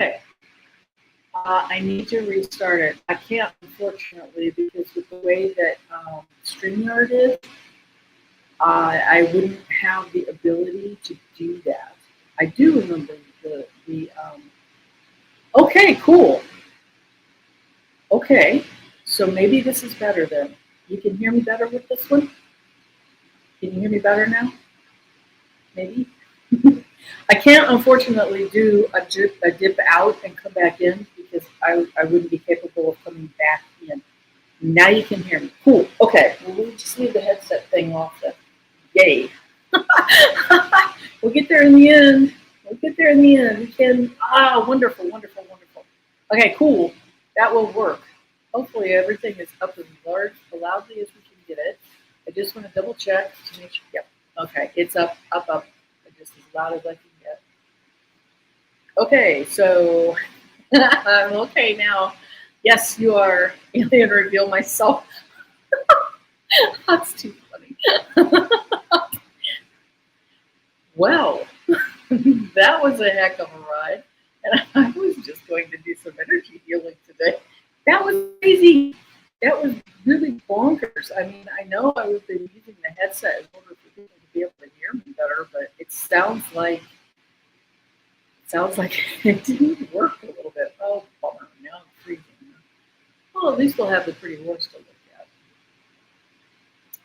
Okay. I need to restart it. I can't, unfortunately, because with the way that StreamYard is, I wouldn't have the ability to do that. I do remember the. Okay, cool. Okay, so maybe this is better then. You can hear me better with this one? Can you hear me better now? Maybe? I can't unfortunately do a dip out and come back in because I wouldn't be capable of coming back in. Now you can hear me. Cool. Okay, well, we'll just leave the headset thing off then. Yay. We'll get there in the end. We'll get there in the end. We can. Wonderful, wonderful, wonderful. Okay, cool. That will work. Hopefully everything is up as large, as loudly as we can get it. I just want to double check to make sure. Yep. Okay, it's up, up, up. Just as loud as I can get. Okay, so I'm okay now. Yes, you are alien reveal myself. That's too funny. Well, that was a heck of a ride. And I was just going to do some energy healing today. That was crazy. That was really bonkers. I mean, I know I was been using the headset in order for people to be able to hear me better, but it sounds like it didn't work a little bit. Oh, bummer. Now I'm freezing. Well, at least we'll have the pretty horse to look at.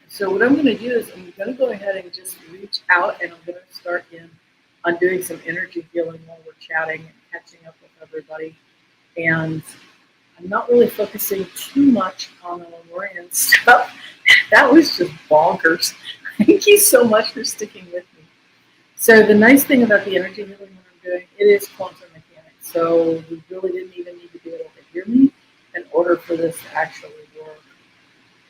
So what I'm going to do is I'm going to go ahead and just reach out, and I'm going to start in on doing some energy healing while we're chatting and catching up with everybody. And I'm not really focusing too much on the Lemurian stuff. That was just bonkers. Thank you so much for sticking with me. So the nice thing about the energy healing that I'm doing, it is quantum mechanics. So we really didn't even need to be able to hear me in order for this to actually work.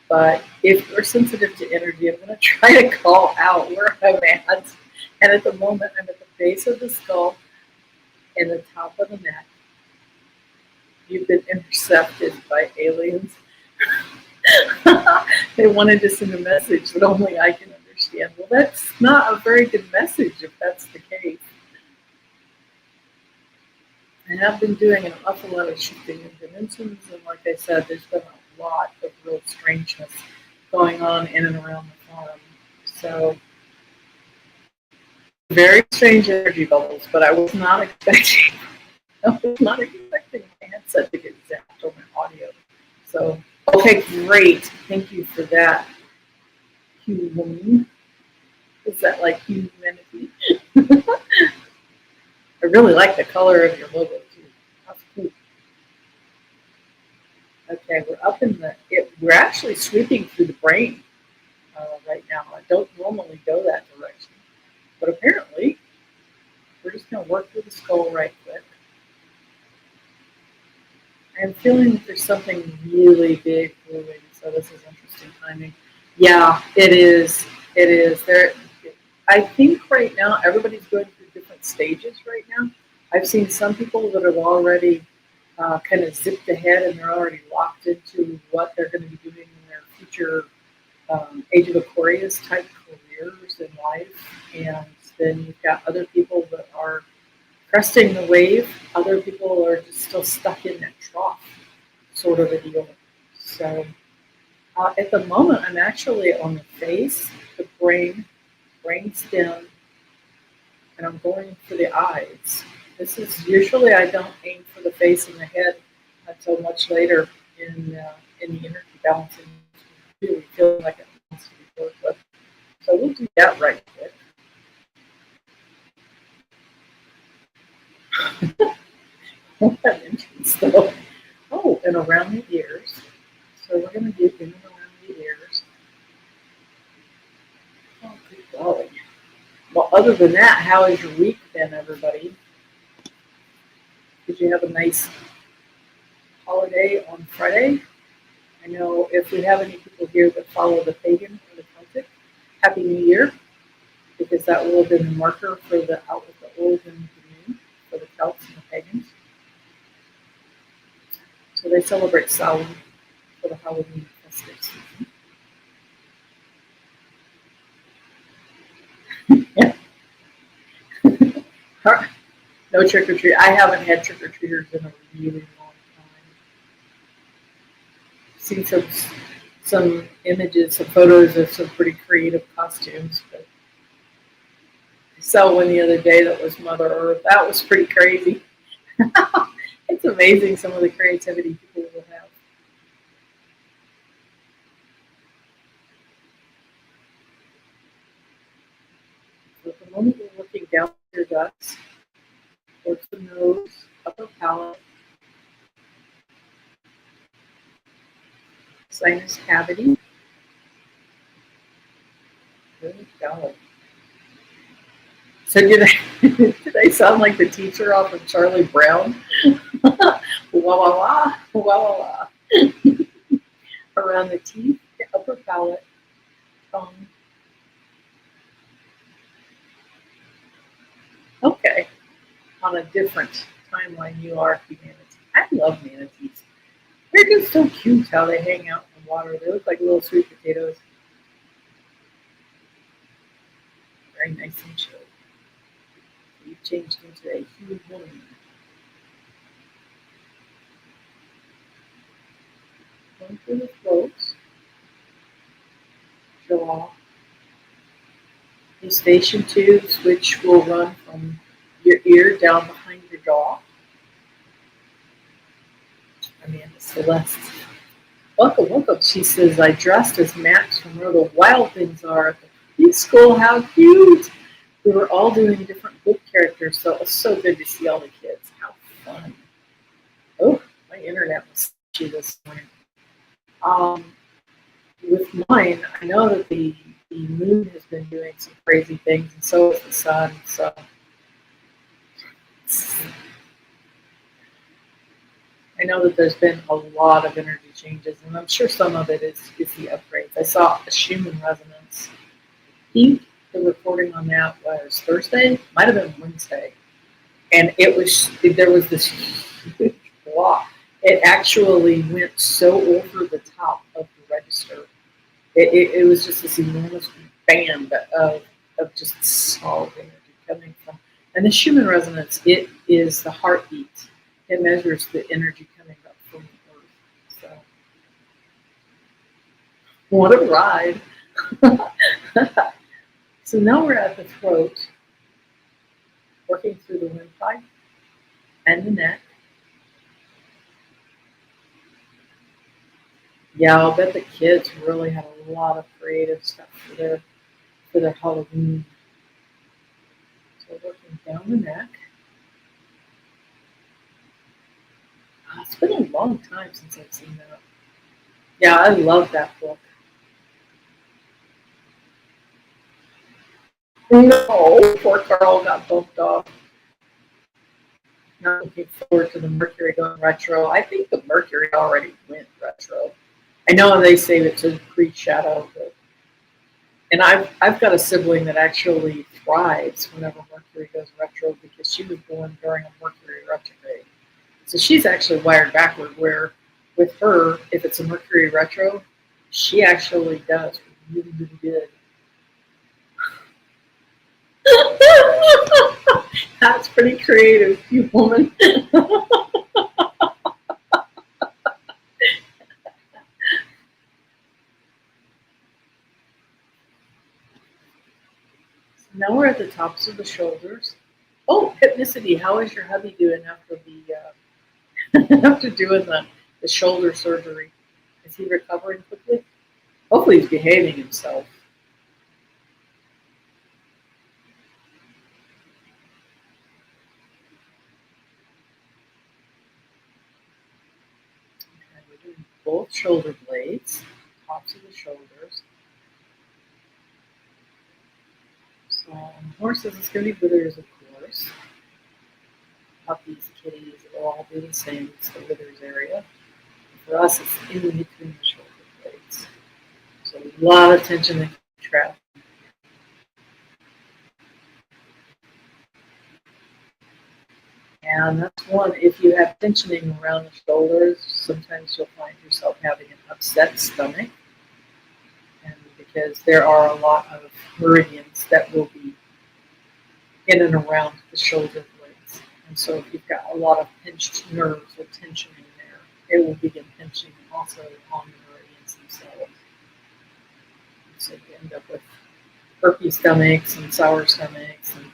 But if you're sensitive to energy, I'm going to try to call out where I'm at. And at the moment, I'm at the base of the skull and the top of the neck. You've been intercepted by aliens. They wanted to send a message that only I can understand. Well, that's not a very good message if that's the case. I have been doing an awful lot of shifting in dimensions, and like I said, there's been a lot of real strangeness going on in and around the farm. So, very strange energy bubbles, but I was not expecting. I was not expecting my headset to get zapped on my audio. So, okay, great. Thank you for that, human. Is that like humanity? I really like the color of your logo too. That's cool. Okay, we're up in we're actually sweeping through the brain right now. I don't normally go that direction, but apparently we're just going to work through the skull right quick. I'm feeling that there's something really big brewing, so this is interesting timing. Yeah, it is. It is. I think right now everybody's going through different stages right now. I've seen some people that have already kind of zipped ahead and they're already locked into what they're going to be doing in their future Age of Aquarius type careers in life. And then you've got other people that are cresting the wave. Other people are just still stuck in that trough sort of a deal. So at the moment, I'm actually on the face, the brain stem, and I'm going for the eyes. This is usually I don't aim for the face and the head until much later in the energy balancing. Really feeling like it wants to be worked with. So we'll do that right quick. That entrance though. Oh, and around the ears. So we're going to do in and around the ears. Oh, good golly. Well, other than that, how has your week been, everybody? Did you have a nice holiday on Friday? I know if we have any people here that follow the pagan or the Celtic, Happy New Year, because that will have been the marker for the out with the old and the new for the Celts and the pagans. So they celebrate Samhain for the Halloween festive season. Yeah. No trick or treat. I haven't had trick or treaters in a really long time. I've seen some images, some photos of some pretty creative costumes, but I saw one the other day that was Mother Earth. That was pretty crazy. It's amazing some of the creativity people will have. So at the moment we're looking down your guts, towards the nose, upper palate, sinus cavity. Good golly. So did I sound like the teacher off of Charlie Brown? Wah wah wah, wah wah wah. Around the teeth, the upper palate, tongue. Okay, on a different timeline, you are humanity. I love manatees. They're just so cute how they hang out in the water. They look like little sweet potatoes. Very nice and chill. You've changed into a huge woman. Going through the throat, jaw, eustachian tubes, which will run from your ear down behind your jaw. Amanda Celeste. Welcome, welcome. She says, I dressed as Max from Where the Wild Things Are at the preschool. How cute! We were all doing different book characters, so it was so good to see all the kids. How fun. Oh, my internet was sketchy this morning. Um, with mine, I know that the moon has been doing some crazy things, and so is the sun. So I know that there's been a lot of energy changes, and I'm sure some of it is the upgrades. I saw a Schumann resonance. I think the recording on that was Thursday, might have been Wednesday, and there was this huge block. It actually went so over the top of the register. It was just this enormous band of just solid energy coming from. And the Schumann resonance, it is the heartbeat. It measures the energy coming up from the earth. So, what a ride. So now we're at the throat, working through the windpipe and the neck. Yeah, I'll bet the kids really had a lot of creative stuff for their Halloween. So working down the neck. It's been a long time since I've seen that. Yeah, I love that book. No, poor Carl got bumped off. Not looking forward to the Mercury going retro. I think the Mercury already went retro. I know they say it's a pre-shadow, but and I've got a sibling that actually thrives whenever Mercury goes retro because she was born during a Mercury retrograde. So she's actually wired backward. Where with her, if it's a Mercury retro, she actually does really really good. That's pretty creative, you woman. Now we're at the tops of the shoulders. Oh, hypnicity. How is your hubby doing after after doing the shoulder surgery? Is he recovering quickly? Hopefully, he's behaving himself. Okay, we're doing both shoulder blades, tops of the shoulders. So on horses, it's going to be withers, of course. Puppies, kitties, it'll all be the same. It's the withers area. For us, it's in between the shoulder blades. So a lot of tension and contrast. And that's one, if you have tensioning around the shoulders, sometimes you'll find yourself having an upset stomach. And because there are a lot of meridians that will be in and around the shoulder blades. And so if you've got a lot of pinched nerves or tension in there, it will begin pinching also on the meridians themselves. So you end up with herpes stomachs and sour stomachs and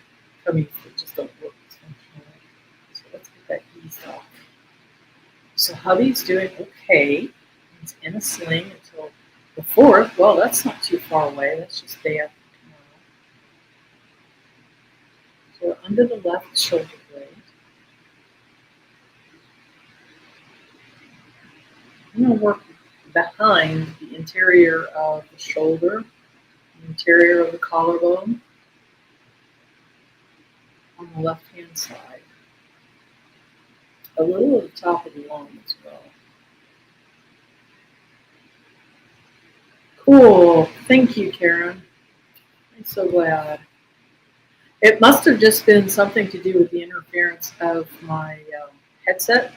tummies that just don't work as functionally. So let's get that eased off. So hubby's doing okay. He's in a sling until the 4th. Well, that's not too far away. That's just day after tomorrow. So we're under the left shoulder blade. I'm going to work behind the interior of the shoulder, the interior of the collarbone on the left-hand side. A little at the top of the lung as well. Cool. Thank you, Karen. I'm so glad. It must have just been something to do with the interference of my headset.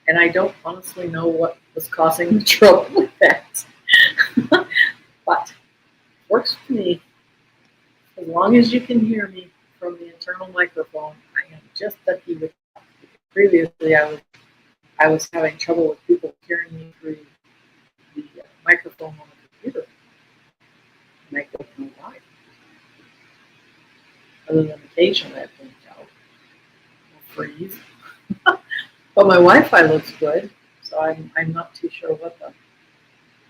And I don't honestly know what was causing the trouble with that. But works for me. As long as you can hear me from the internal microphone, I am just lucky with that. Previously, I was having trouble with people hearing me through the microphone on the computer. And I don't know why. Other than occasionally I blink out or freeze. But my Wi-Fi looks good, so I'm not too sure what the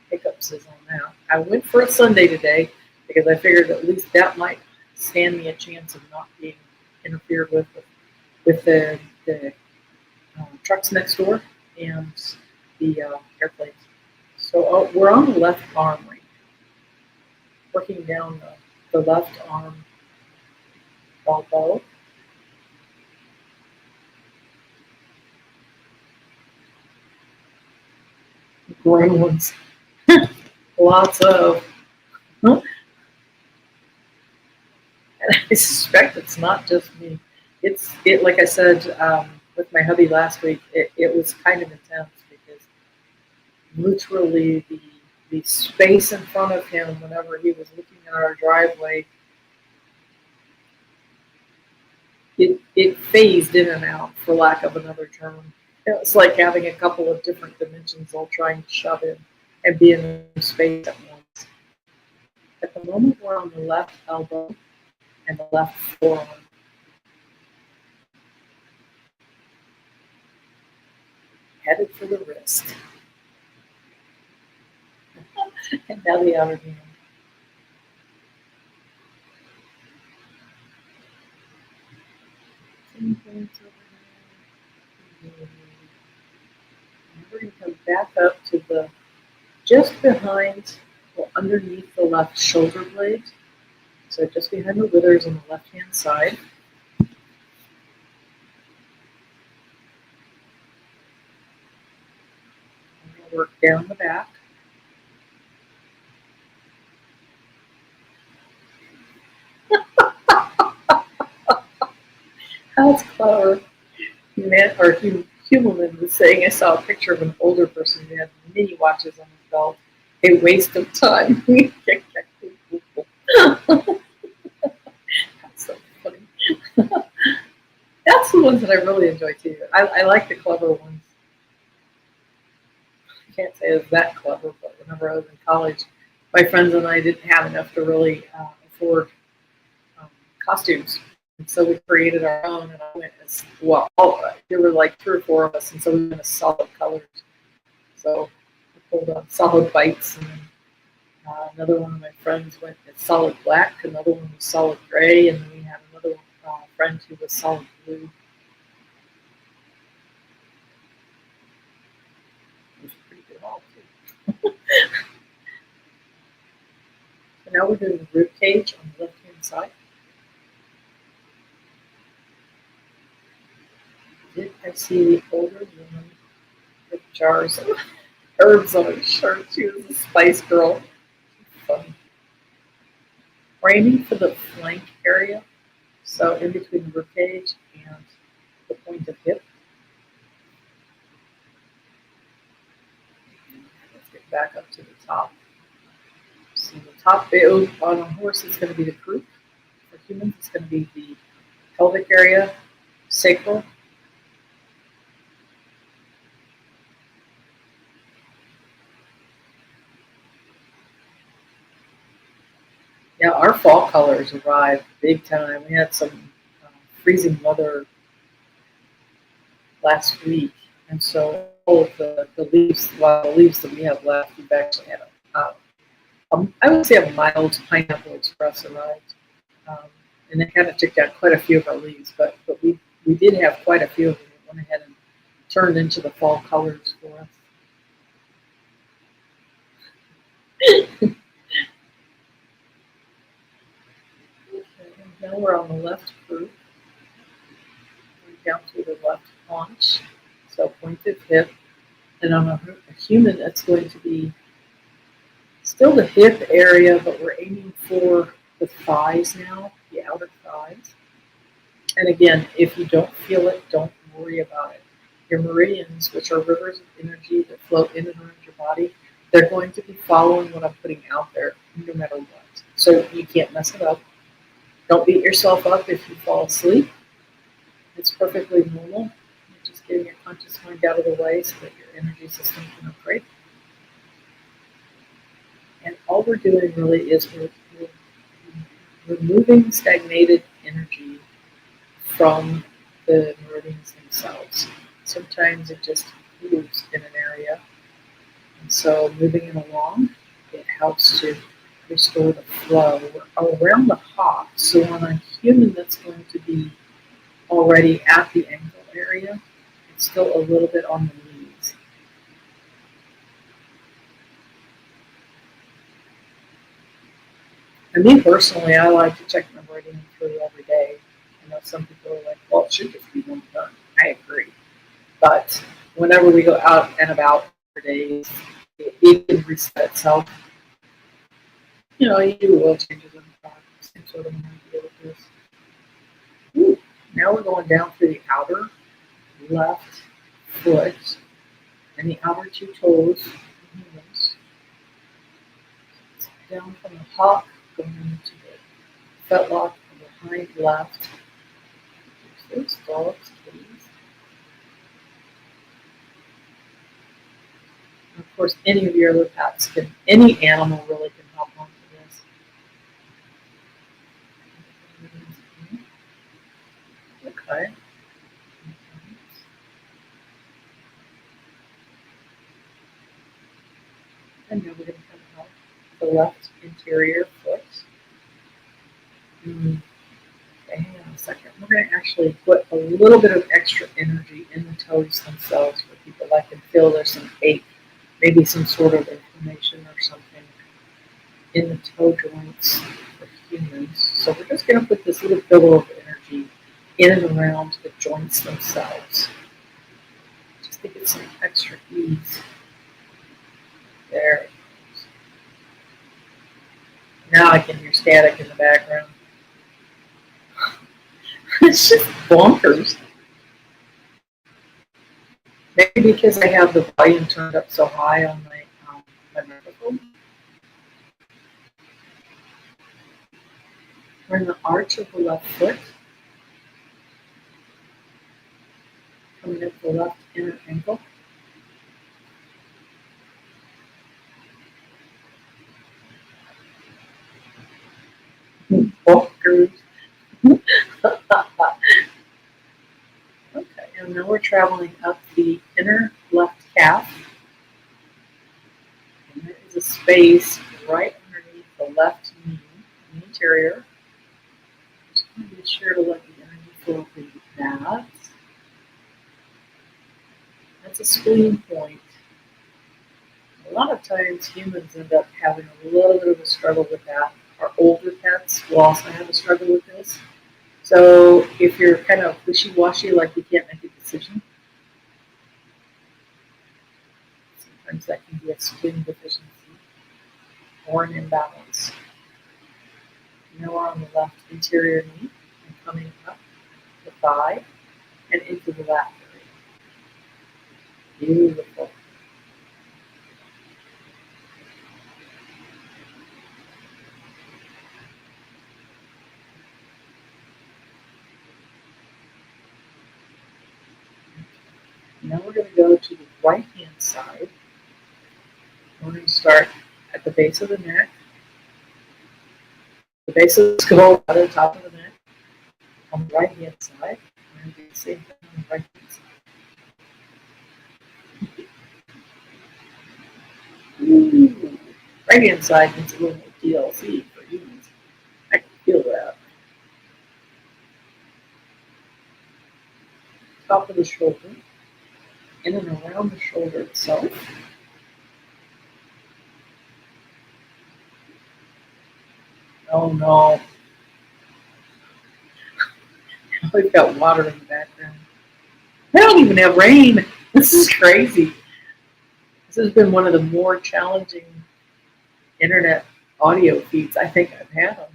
hiccups is on that. I went for a Sunday today because I figured at least that might stand me a chance of not being interfered with the trucks next door and the airplanes. So we're on the left arm right now, working down the left arm elbow. Gremlins. Lots of. And I suspect it's not just me. It like I said with my hubby last week, it was kind of intense because literally the space in front of him whenever he was looking at our driveway, it phased in and out, for lack of another term. It was like having a couple of different dimensions all trying to shove in and be in space at once. At the moment, we're on the left elbow and the left forearm. Headed for the wrist. And now the outer hand. We're going to come back up to the just behind or underneath the left shoulder blade. So just behind the withers on the left hand side. work down the back. That's clever. Human was saying I saw a picture of an older person who had mini watches on his belt. A waste of time. That's so funny. That's the ones that I really enjoy too. I like the clever ones. I can't say it was that clever, but whenever I was in college, my friends and I didn't have enough to really afford um, costumes. And so we created our own, and I went as well. There were like 3 or 4 of us, and so we went as solid colors. So we pulled on solid whites, and then another one of my friends went as solid black. Another one was solid gray, and then we had another friend who was solid blue. It was pretty good all too. So now we're doing the rib cage on the left-hand side. I see the older woman with jars of herbs on her shirt. She was a spice girl. Fun. We're aiming for the flank area, so in between the rib cage and the point of hip. Let's get back up to the top. So the top view on a horse is going to be the croup. For humans, it's going to be the pelvic area, sacral. Yeah, our fall colors arrived big time. We had some freezing weather last week, and so all of the leaves, well, the leaves that we have left, we've actually had I would say a mild pineapple express arrived, and it kind of took down quite a few of our leaves, but we did have quite a few of them that went ahead and turned into the fall colors for us. Okay, now we're on the left croup, down to the left haunch, so pointed hip, and on a human, that's going to be still the hip area, but we're aiming for the thighs now, the outer thighs. And again, if you don't feel it, don't worry about it. Your meridians, which are rivers of energy that flow in and around your body, they're going to be following what I'm putting out there no matter what. So you can't mess it up. Don't beat yourself up if you fall asleep. It's perfectly normal. You're just getting your conscious mind out of the way so that your energy system can upgrade. And all we're doing really is we're removing stagnated energy from the meridians themselves. Sometimes it just moves in an area. And so moving it along, it helps to restore the flow around the hop. So on a human that's going to be already at the ankle area, it's still a little bit on the knees. And me personally, I like to check my meridian through every day. I know some people are like, well, it should just be one done. I agree. But whenever we go out and about for days, it can reset itself. You know, you do oil changes in the car, same sort of idea with this. Ooh, now we're going down through the outer left foot and the outer 2 toes. Down from the hop, going into the fetlock behind left. Those dogs, please. And of course, any of your other pets any animal really can hop onto this. Okay. And now we're going to come out the left interior foot. Okay, hang on a second. We're going to actually put a little bit of extra energy in the toes themselves for people that can feel there's some ache, maybe some sort of inflammation or something in the toe joints for humans. So we're just going to put this little pillow of energy in and around the joints themselves, just to get some extra ease. There it goes. Now I can hear static in the background. It's just bonkers. Maybe because I have the volume turned up so high on my microphone. We're in the arch of the left foot. Coming up the left inner ankle. Bonkers. Okay, and now we're traveling up the inner left calf. And there is a space right underneath the left knee, the interior. Just want to be sure to let the energy flow through that. That's a spleen point. A lot of times humans end up having a little bit of a struggle with that. Our older pets will also have a struggle with this. So if you're kind of wishy-washy, like you can't make a decision, sometimes that can be a spleen deficiency or an imbalance. Now we're on the left interior knee and coming up the thigh and into the lat area. Beautiful. Now we're going to go to the right hand side. We're going to start at the base of the neck, the base of the skull, at the top of the neck. On the right hand side, we're going to do the same thing on the right hand side. Ooh. Right hand side needs a little more DLC for humans. I can feel that. Top of the shoulder, in and around the shoulder itself. Oh no. We've got water in the background. I don't even have rain. This is crazy. This has been one of the more challenging internet audio feeds I think I've had on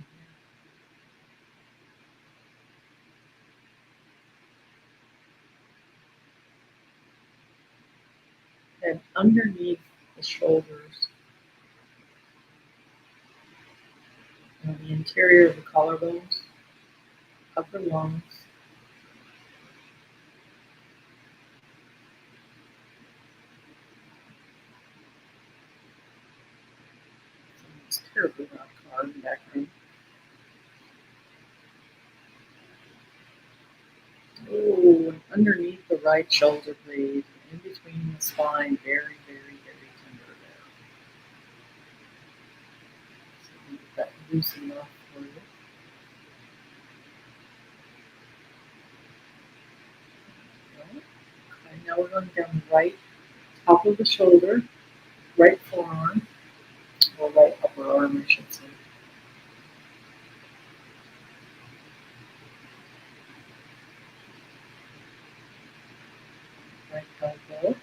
here. And underneath the shoulders, on the interior of the collarbones, upper lungs, it's terribly loud car in the background. Oh, and underneath the right shoulder blade, in between the spine, very, very, very tender there. So leave that loose enough for you. Okay, now we're going down the right top of the shoulder, right forearm, or right upper arm, I should say. Right elbow.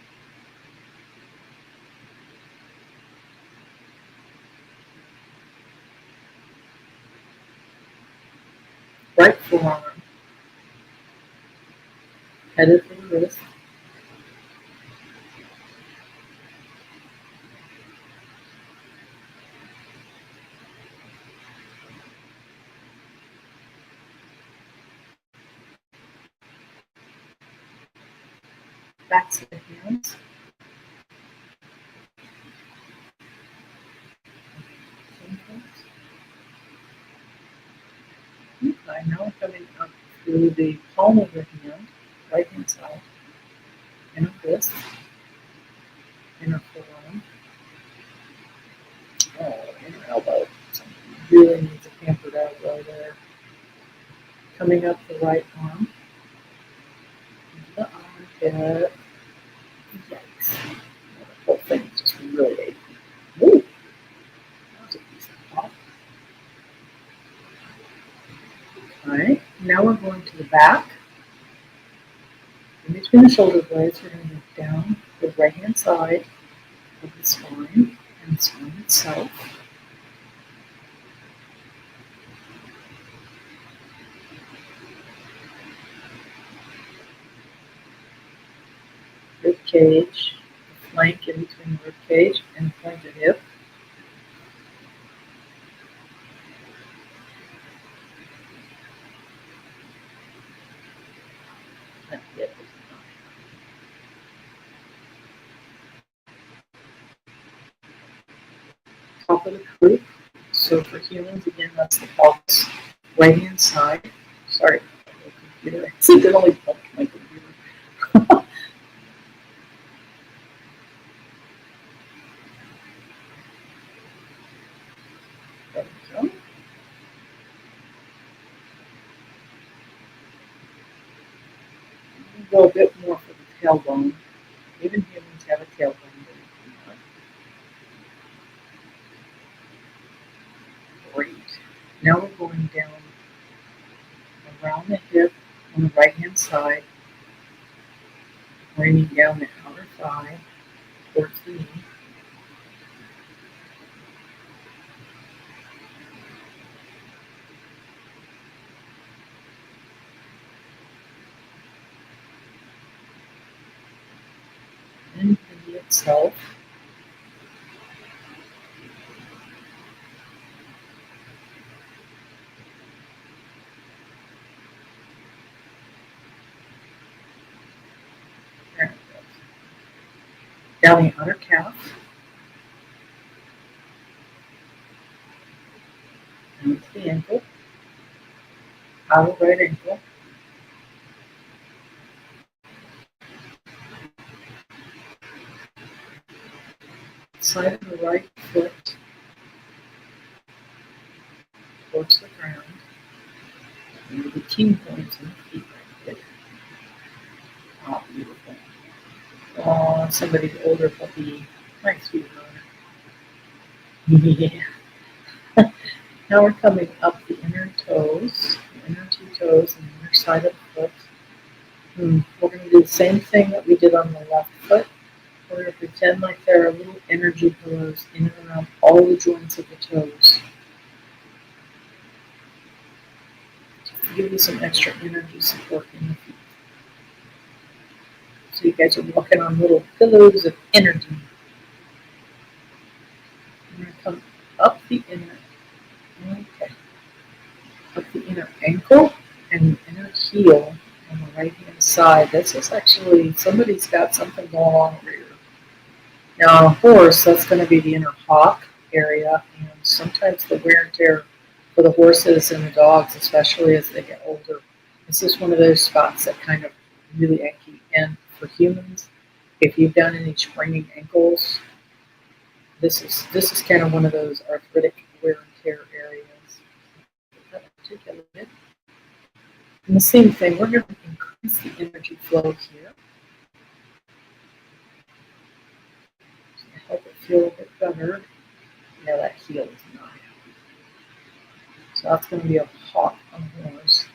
Right forearm. Head of the wrist. Backs of the hands. Okay, now we're coming up through the palm of the hand, right hand side, inner fist, inner forearm, inner elbow. Something really needs a pampered elbow there. Coming up the right arm, into the armpit. Yikes. The whole thing just really ate. Ooh, that was a piece of pop. Okay, now we're going to the back. In between the shoulder blades, we're going to move down the right hand side of the spine. spine itself. Rib cage, the flank in between the rib cage and the pointed hip. That hip is not. Top of the croup. So for humans, again, that's the pelvis. Right hand side. Sorry, my computer. I accidentally bumped my computer. There we go. Go a bit more for the tailbone. Even humans have a tailbone. Great. Now we're going down around the hip on the right hand side, bringing down the outer thigh towards the knee. And the knee itself. There it goes. Down the outer calf. Down to the ankle. Outer right ankle. Side of the right foot towards the ground. And the king points in the feet right there. Oh, beautiful. Oh, somebody's older puppy. Nice, sweet Yeah. Now we're coming up the inner toes, the inner two toes and the inner side of the foot. We're going to do the same thing that we did on the left foot. We're going to pretend like there are little energy pillows in and around all the joints of the toes to give you some extra energy support in the feet. So you guys are walking on little pillows of energy. I'm going to come up the inner, okay, up the inner ankle and the inner heel on the right hand side. This is actually, somebody's got something going on over here. Now on a horse, that's going to be the inner hock area, and sometimes the wear and tear for the horses and the dogs, especially as they get older, this is one of those spots that kind of really achy. And for humans, if you've done any springing ankles, this is kind of one of those arthritic wear and tear areas. Articulated. And the same thing, we're going to increase the energy flow here to help it feel a bit better. Yeah, that heel is not happy. So that's going to be a hawk on the horse.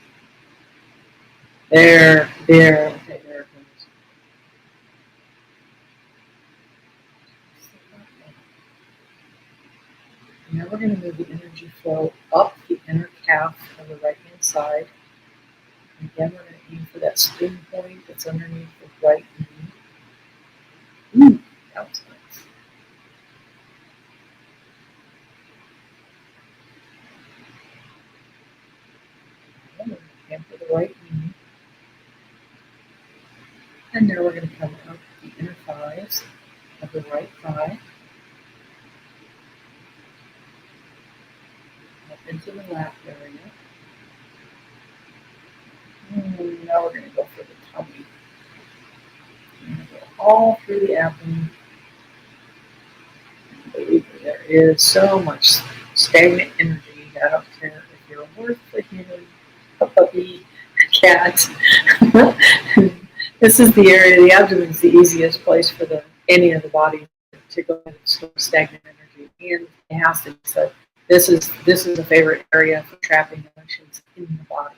There, okay, there it goes. Now we're going to move the energy flow up the inner calf of the right hand side. And again, we're going to aim for that spoon point that's underneath the right knee. Ooh, that was nice. Aim for the right knee. And now we're going to come up the inner thighs of the right thigh. Up into the lap area. And now we're going to go for the tummy. We're going to go all through the abdomen. Believe me, there is so much stagnant energy. I don't care if you're a horse, a human, a puppy, a cat. This is the area, the abdomen is the easiest place for any of the body to go and store stagnant energy. And it has to be. So this is a favorite area for trapping emotions in the body.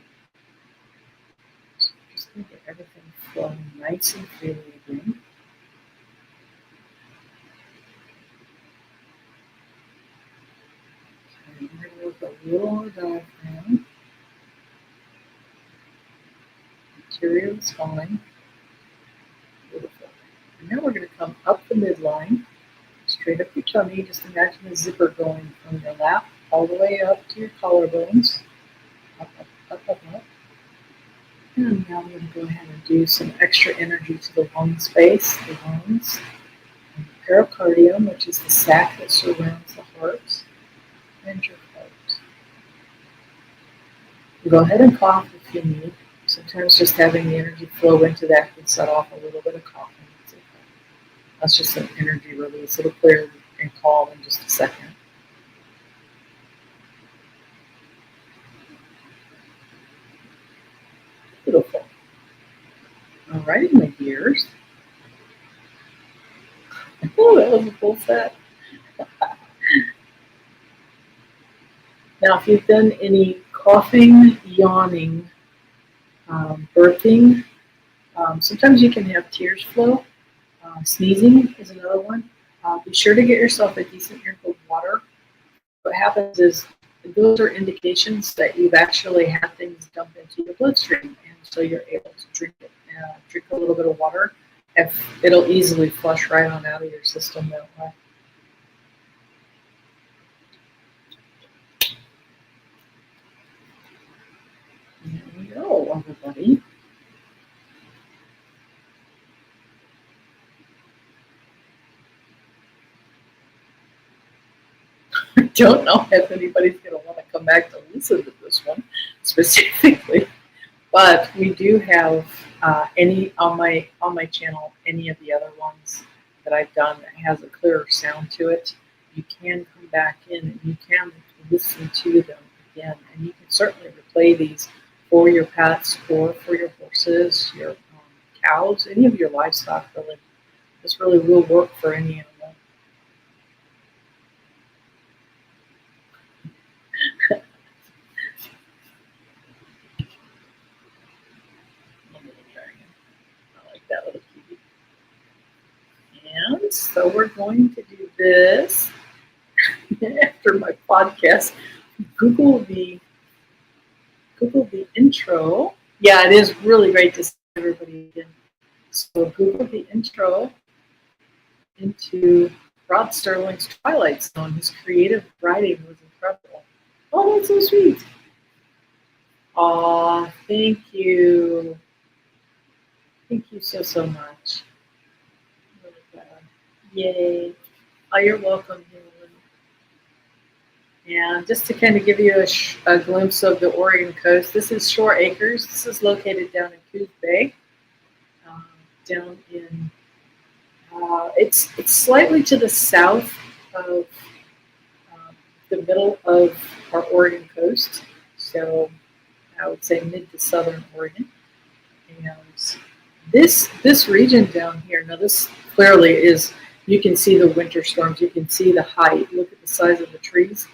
So just going to get everything flowing nice and freely again. We're going to work a little on the diaphragm, interior of the spine. Beautiful. And now we're going to come up the midline, straight up your tummy. Just imagine a zipper going from your lap all the way up to your collarbones. Up, up, up, up, up. And now I'm going to go ahead and do some extra energy to the lung space, the lungs, and the pericardium, which is the sac that surrounds the heart, and your heart. Go ahead and cough if you need. Sometimes just having the energy flow into that can set off a little bit of coughing. It's okay. That's just an energy release. It'll clear and calm in just a second. Beautiful. All righty, my dears. Oh, that was a full set. Now, if you've done any coughing, yawning, burping, sometimes you can have tears flow. Sneezing is another one. Be sure to get yourself a decent drink of water. What happens is those are indications that you've actually had things dump into your bloodstream, and so you're able to drink it. Drink a little bit of water. If it'll easily flush right on out of your system that way. There we go, everybody. I don't know if anybody's going to want to come back to listen to this one specifically, but we do have any on my channel, any of the other ones that I've done that has a clearer sound to it. You can come back in and you can listen to them again, and you can certainly replay these for your pets or for your horses, your cows, any of your livestock. Really, this really will work for any animal. I like that little cutie. And so we're going to do this after my podcast. Google the intro. Yeah, it is really great to see everybody again. So Google the intro into Rod Sterling's Twilight Zone. His creative writing was incredible. Oh, that's so sweet. Aw, thank you. Thank you so much. Really glad. Yay. Oh, you're welcome, Helen. And just to kind of give you a glimpse of the Oregon coast, this is Shore Acres. This is located down in Coos Bay, down in, it's slightly to the south of the middle of our Oregon coast. So I would say mid to southern Oregon. And this region down here, now this clearly is, you can see the winter storms, you can see the height, look at the size of the trees.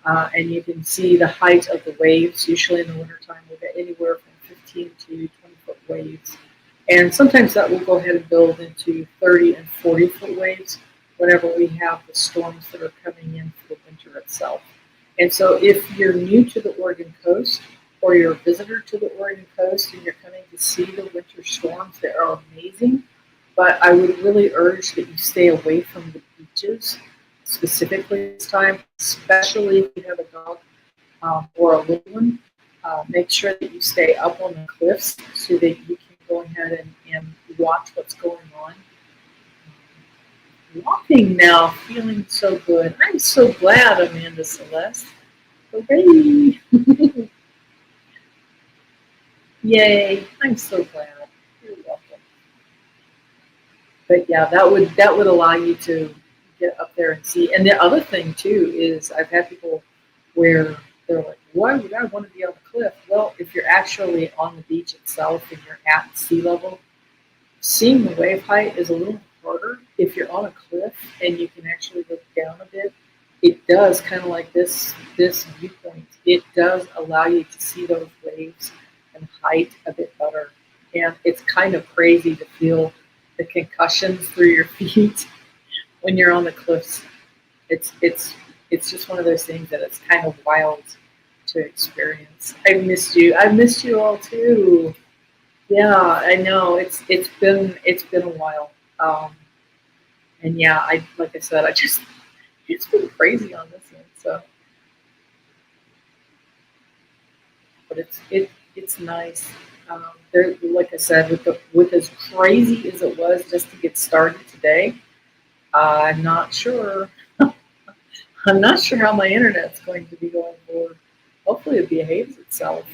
And you can see the height of the waves. Usually in the wintertime, we'll get anywhere from 15 to 20-foot waves. And sometimes that will go ahead and build into 30 and 40-foot waves whenever we have the storms that are coming in for the winter itself. And so if you're new to the Oregon coast or you're a visitor to the Oregon coast and you're coming to see the winter storms, they are amazing. But I would really urge that you stay away from the beaches. Specifically this time, especially if you have a dog or a little one, make sure that you stay up on the cliffs so that you can go ahead and watch what's going on. Walking now, feeling so good. I'm so glad, Amanda Celeste. Hooray! Yay! I'm so glad. You're welcome. But yeah, that would allow you to get up there and see. And the other thing too is I've had people where they're like, why would I want to be on the cliff? Well, if you're actually on the beach itself and you're at sea level, seeing the wave height is a little harder. If you're on a cliff and you can actually look down a bit, it does kind of like this viewpoint. It does allow you to see those waves and height a bit better. And it's kind of crazy to feel the concussions through your feet when you're on the cliffs. It's it's just one of those things that it's kind of wild to experience. I missed you. I missed you all too. Yeah, I know. It's been a while. And yeah, I like I said, I just it's been crazy on this one. So, but it's nice. There, like I said, with as crazy as it was just to get started today, I'm not sure. I'm not sure how my internet's going to be going forward. Hopefully, it behaves itself.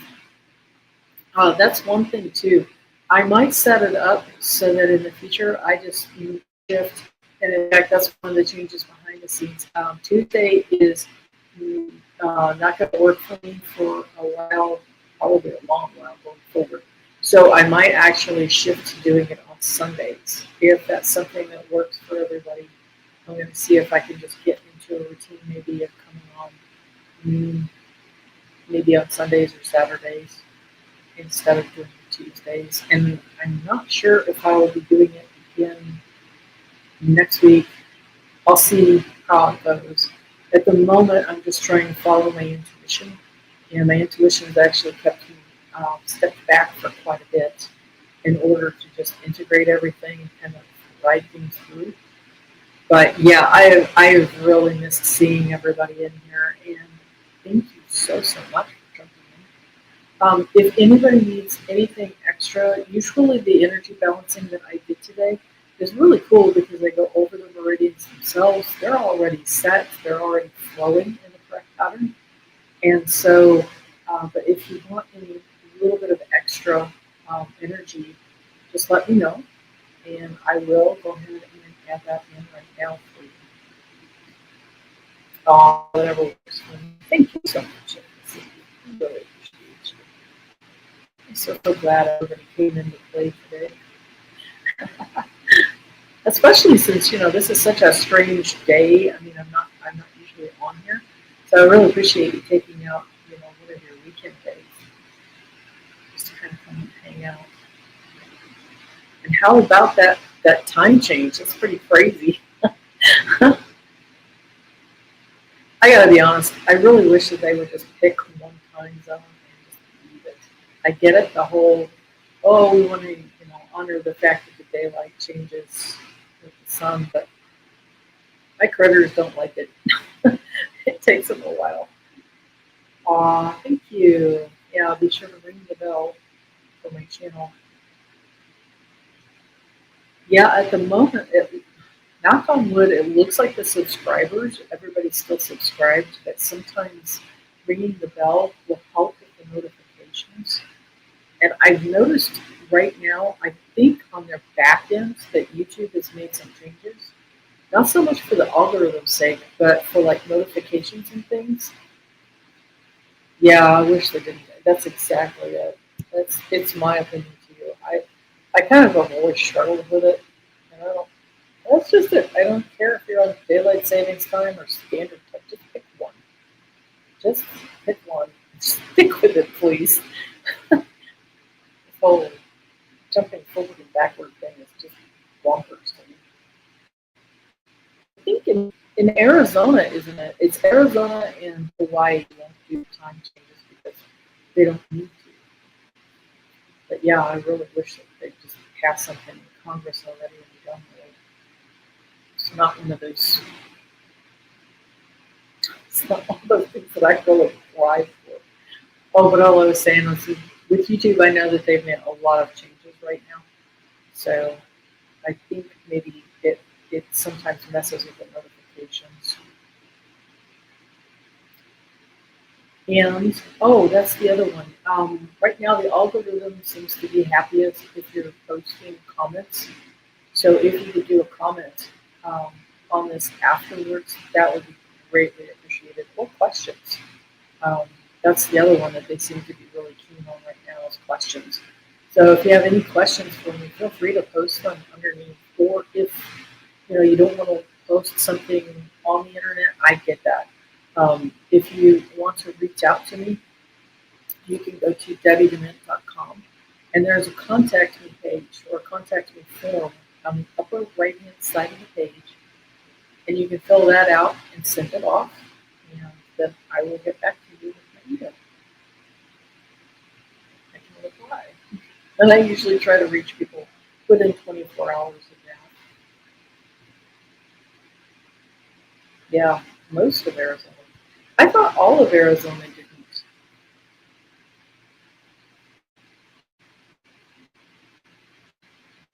That's one thing too. I might set it up so that in the future I just shift. And in fact, that's one of the changes behind the scenes. Tuesday is not going to work for me for a while, probably a long while going forward. So I might actually shift to doing it on Sundays if that's something that works for everybody. I'm going to see if I can just get into a routine, maybe of coming on, maybe on Sundays or Saturdays instead of doing it Tuesdays. And I'm not sure if I will be doing it again next week. I'll see how it goes. At the moment, I'm just trying to follow my intuition. And my intuition has actually kept me stepped back for quite a bit in order to just integrate everything and kind of ride things through. But yeah, I have really missed seeing everybody in here, and thank you so much for jumping in. If anybody needs anything extra, usually the energy balancing that I did today is really cool because I go over the meridians themselves. They're already set, they're already flowing in the correct pattern. And so, but if you want any little bit of extra energy, just let me know, and I will go ahead and add that in right now for you. Whatever works for me. Thank you so much. I really appreciate you. I'm so glad everybody came into play today. Especially since this is such a strange day. I mean, I'm not usually on here, so I really appreciate you taking out one of your weekend days just to kind of come and hang out. And how about that time change? That's pretty crazy. I gotta be honest. I really wish that they would just pick one time zone and just leave it. I get it. The whole we want to honor the fact that the daylight changes with the sun, but my critters don't like it. It takes them a while. Aw, thank you. Yeah, I'll be sure to ring the bell for my channel. Yeah, at the moment, knock on wood, it looks like the subscribers, everybody's still subscribed, but sometimes ringing the bell will help with the notifications. And I've noticed right now, I think on their back ends that YouTube has made some changes. Not so much for the algorithm's sake, but for like notifications and things. Yeah, I wish they didn't. That's exactly it. It's my opinion too. I kind of have always struggled with it. And I don't. That's just it. I don't care if you're on daylight savings time or standard time. Just pick one. Just pick one. Stick with it, please. This whole jumping forward and backward thing is just bonkers to me. I think in Arizona, isn't it? It's Arizona and Hawaii won't do time changes because they don't need to. But yeah, I really wish that they'd just pass something in Congress already and be done with it. It's not one of those. It's not one of those things that I really apply for. Oh, but all I was saying was with YouTube, I know that they've made a lot of changes right now. So I think maybe it sometimes messes with the notifications. And that's the other one. Right now, the algorithm seems to be happiest if you're posting comments. So if you could do a comment on this afterwards, that would be greatly appreciated. Or questions. That's the other one that they seem to be really keen on right now is questions. So if you have any questions for me, feel free to post them underneath. Or if you don't want to post something on the internet, I get that. If you want to reach out to me, you can go to debbiedement.com, and there's a contact me page or contact me form on the upper right hand side of the page, and you can fill that out and send it off. then I will get back to you with my email. I can reply. And I usually try to reach people within 24 hours of that. Yeah, most of Arizona. I thought all of Arizona didn't.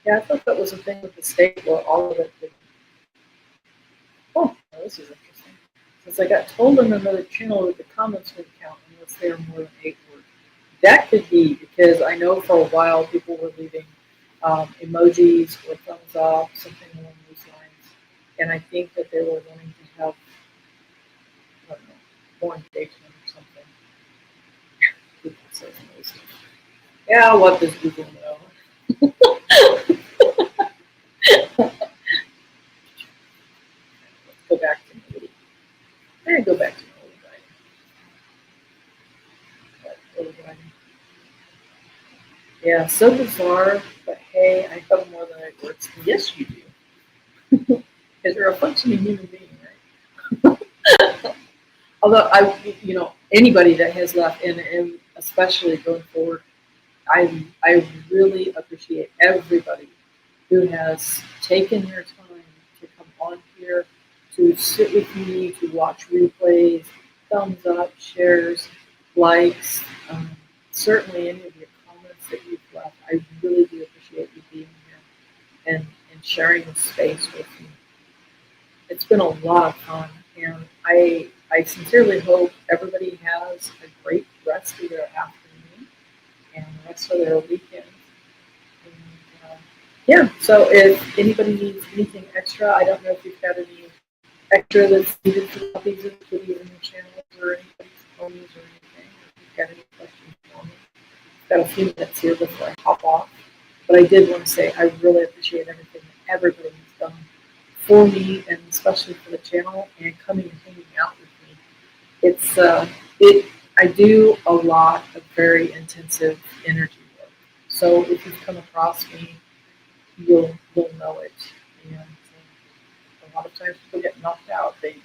Yeah, I thought that was a thing with the state where all of it didn't. Oh, well, this is interesting. Since I got told on another channel that the comments would count unless they are more than 8 words. That could be because I know for a while people were leaving emojis or thumbs up, something along those lines. And I think that they were wanting to have, I don't know, more engagement or something. Google says most. Yeah, what does Google know? Let's go back to Moody. And go back to Moody writing. Yeah, so bizarre, but hey, I felt more than 8 words. Yes, you do. Because you're a functioning human being, right? Although anybody that has left, and especially going forward, I really appreciate everybody who has taken their time to come on here, to sit with me, to watch replays, thumbs up, shares, likes, certainly any of your comments that you've left. I really do appreciate you being here and sharing this space with me. It's been a lot of fun, and I sincerely hope everybody has a great rest of their afternoon and the rest of their weekend. And, yeah, so if anybody needs anything extra, I don't know if you've got any extra that's needed for copies of the video in the channels or anybody's ponies or anything. If you've got any questions for me, I've got a few minutes here before I hop off. But I did want to say I really appreciate everything that everybody has done for me, and especially for the channel and coming and hanging out with me. It's I do a lot of very intensive energy work. So if you've come across me, you'll know it. And a lot of times people get knocked out. They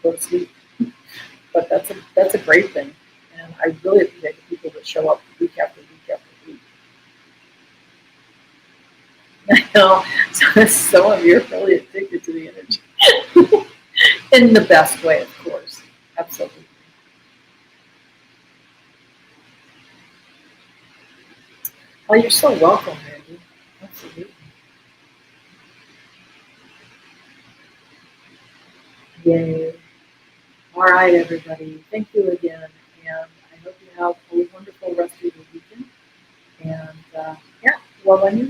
go to sleep. But that's a great thing. And I really appreciate the people that show up week after week after week. I know some of you are really addicted to the energy. In the best way, of course. Absolutely. Oh, you're so welcome, Randy. Absolutely. Yay. All right, everybody. Thank you again. And I hope you have a wonderful rest of your weekend. And yeah, well, let me